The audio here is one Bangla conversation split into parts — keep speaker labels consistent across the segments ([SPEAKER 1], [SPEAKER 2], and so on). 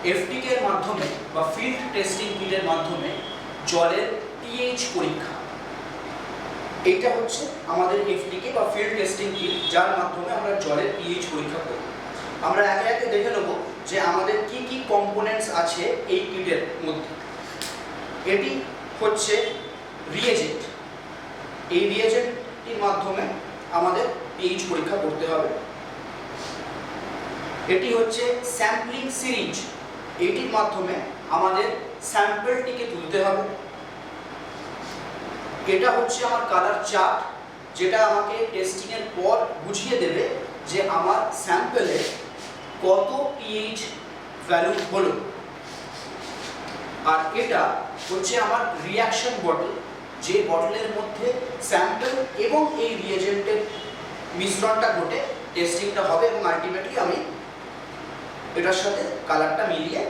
[SPEAKER 1] এফটিকে এর মাধ্যমে বা ফিল্ড টেস্টিং কিটের মাধ্যমে জলের পিএইচ পরীক্ষা। এইটা হচ্ছে আমাদের এফটিকে বা ফিল্ড টেস্টিং কিট, যার মাধ্যমে আমরা জলের পিএইচ পরীক্ষা করব। আমরা একে একে দেখে নেব যে আমাদের কি কি কম্পোনেন্টস আছে এই কিটের মধ্যে। এটি হচ্ছে রিয়েজেন্ট। এই রিয়েজেন্টটির মাধ্যমে আমাদের পিএইচ পরীক্ষা করতে হবে। এটি হচ্ছে স্যাম্পলিং সিরিঞ্জ। এটির মাধ্যমে আমাদের স্যাম্পলটিকে তুলতে হবে। এটা হচ্ছে আমার কালার চার্ট, যেটা আমাকে টেস্টিং এর পর বুঝিয়ে দেবে যে আমার স্যাম্পলে কত পিএইচ ভ্যালু হলো। আর এটা হচ্ছে আমার রিঅ্যাকশন বটল, যে বটলের মধ্যে স্যাম্পল এবং এই রিয়েজেন্টের মিশ্রণটা ঘটে টেস্টিংটা হবে, এবং আলটিমেটলি আমি এটার সাথে কালারটা মিলিয়ে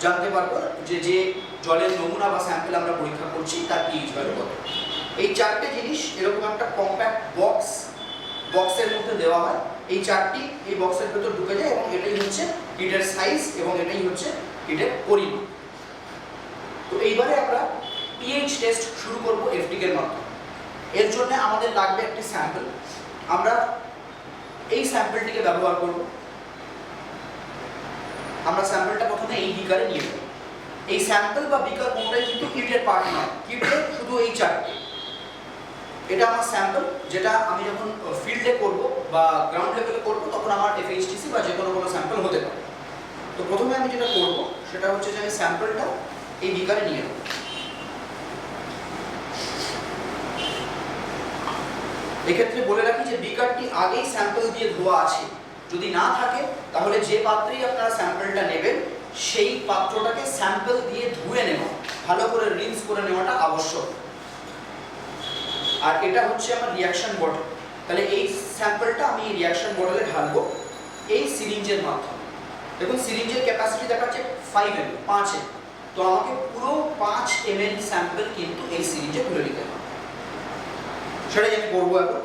[SPEAKER 1] জানতে পারবো যে যে জলের নমুনা বা স্যাম্পল আমরা পরীক্ষা করছি তার পিএইচ ভ্যালু কত। এই চারটে জিনিস এরকম একটা কম্প্যাক্ট বক্সের মধ্যে দেওয়া হয়। এই চারটি এই বক্সের ভেতর ঢুকে যায়, এবং এটাই হচ্ছে কিটের সাইজ এবং এটাই হচ্ছে কিটের পরিমাণ। তো এইবারে আমরা পিএইচ টেস্ট শুরু করব এফটিকে এর মাধ্যমে। এর জন্য আমাদের লাগবে একটি স্যাম্পল। আমরা এই স্যাম্পলটিকে ব্যবহার করব। আমরা স্যাম্পলটা প্রথমে এই বিকারে নিয়ে নেব। এই স্যাম্পল বা বিকার কোনটাই কিন্তু কিটের পার্ট নয়, কিটের শুধু এই চারটি। এটা আমার স্যাম্পল, যেটা আমি যখন ফিল্ডে করব বা গ্রাউন্ড লেভেলে করব তখন আমার এফএইচটিসি বা যে কোনো স্যাম্পল হতে পারে। তো প্রথমে আমি যেটা করব সেটা হচ্ছে যে আমি স্যাম্পলটা এই বিকারে নিয়ে নেব। এক্ষেত্রে বলে রাখি যে বিকারটি আগেই স্যাম্পল দিয়ে ধোয়া আছে। যদি না থাকে তাহলে যে পাত্রেই আপনারা স্যাম্পলটা নেবেন সেই পাত্রটাকে স্যাম্পল দিয়ে ধুয়ে নেওয়া, ভালো করে রিন্স করে নেওয়াটা আবশ্যক। আর এটা হচ্ছে আমার রিঅ্যাকশন বটল। তাহলে এই স্যাম্পলটা আমি এই রিঅ্যাকশন বটলে ঢালবো এই সিরিঞ্জের মাধ্যমে। দেখুন সিরিঞ্জের ক্যাপাসিটি দেখাচ্ছে 5 ml, 5 ml। তো আমাকে পুরো 5 ml স্যাম্পল কিন্তু এই সিরিঞ্জে তুলে নিতে হবে। সেটাই আমি করবো এখন।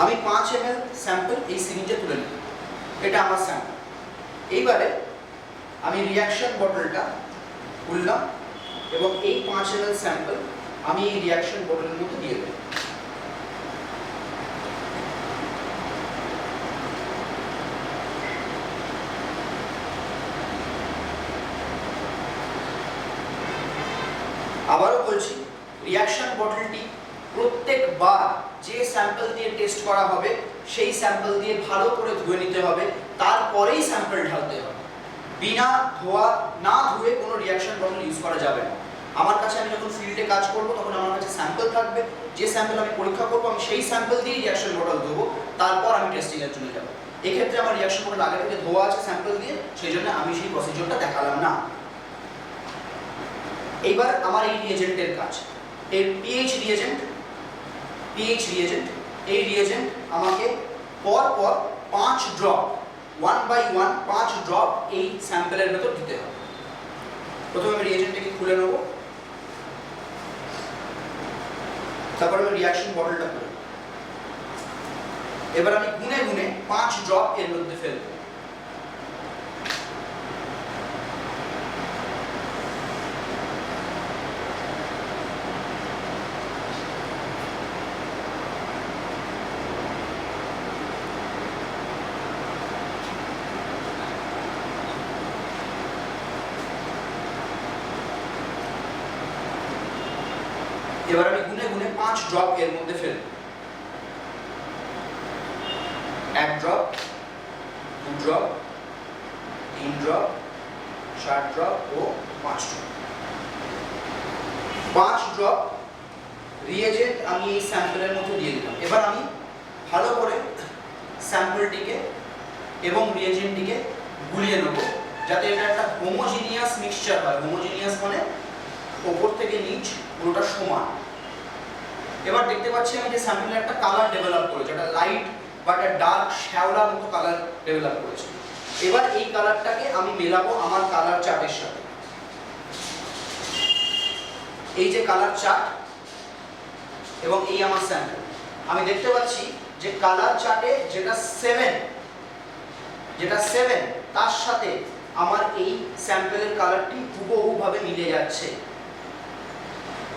[SPEAKER 1] আমি 5 ml স্যাম্পল এই সিরিঞ্জে তুলে নিই। এটা আমার স্যাম্পল। এইবারে আমি রিঅ্যাকশন বটলটা খুললাম এবং এই 5 ml স্যাম্পল আমি এই রিঅ্যাকশন বটলের মধ্যে দিয়ে দেব। আবারও বলছি, রিঅ্যাকশন বটলটি প্রত্যেকবার যে স্যাম্পল দিয়ে টেস্ট করা হবে সেই স্যাম্পল দিয়ে ভালো করে ধুয়ে নিতে হবে, তারপরেই স্যাম্পল ঢালতে হবে। বিনা ধোয়া না ধুয়ে কোনো রিঅ্যাকশন বটল ইউজ করা যাবে না। আমার কাছে আমি যখন ফিল্ডে কাজ করব তখন আমার কাছে স্যাম্পল থাকবে, যে স্যাম্পল আমি পরীক্ষা করব আমি সেই স্যাম্পল দিয়েই রিঅ্যাকশন বটল দেবো, তারপর আমি টেস্টিং এর জন্য যাব। এক্ষেত্রে আমার রিঅ্যাকশন বটল আগে থেকে ধোয়া আছে স্যাম্পল দিয়ে, সেই জন্য আমি সেই প্রসিডিউরটা দেখালাম না। এইবার আমার এই রিয়েজেন্টের কাজ, এর পিএইচ রিয়েজেন্ট। এই রিয়েজেন্ট আমাকে পর 5 ড্রপ 1 by 1 5 ড্রপ এই স্যাম্পলের ভেতর দিতে হবে। প্রথমে আমি রিয়েজেন্টটাকে খুলে নেব, তারপর আমি রিঅ্যাকশন বটলটা খুলে। এবার আমি গুনে গুনে 5 ড্রপ এর মধ্যে ফেলবো। এবার আমি গুনে গুনে 5 ড্রপ এর মধ্যে ফেলব। 1 ড্রপ, 2 ড্রপ, 3 ড্রপ, 4 ড্রপ ও 5 ড্রপ। 5 ড্রপ রিয়েজেন্ট আমি এই স্যাম্পলের মধ্যে দিয়ে দিলাম। এবার আমি ভালো করে স্যাম্পলটিকে এবং রিয়েজেন্টটিকে গুলিয়ে নেব, যাতে এটা একটা হোমোজিনিয়াস মিক্সচার হয়। হোমোজিনিয়াস মানে উপর থেকে নিচ পুরোটা সমান। এবার দেখতে পাচ্ছি আমি যে স্যাম্পলে একটা কালার ডেভেলপ করেছে, একটা লাইট বা একটা ডার্ক শ্যাওলা মতো কালার ডেভেলপ করেছে। এবার এই কালারটাকে আমি মেলাবো আমার কালার চার্টের সাথে। এই যে কালার চার্ট এবং এই আমার স্যাম্পল, আমি দেখতে পাচ্ছি যে কালার চার্টে যেটা 7 তার সাথে আমার এই স্যাম্পেলের কালারটি হুবহুভাবে মিলে যাচ্ছে।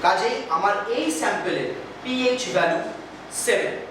[SPEAKER 1] কাজেই আমার এই স্যাম্পেলের পিএইচ ভ্যালু 7।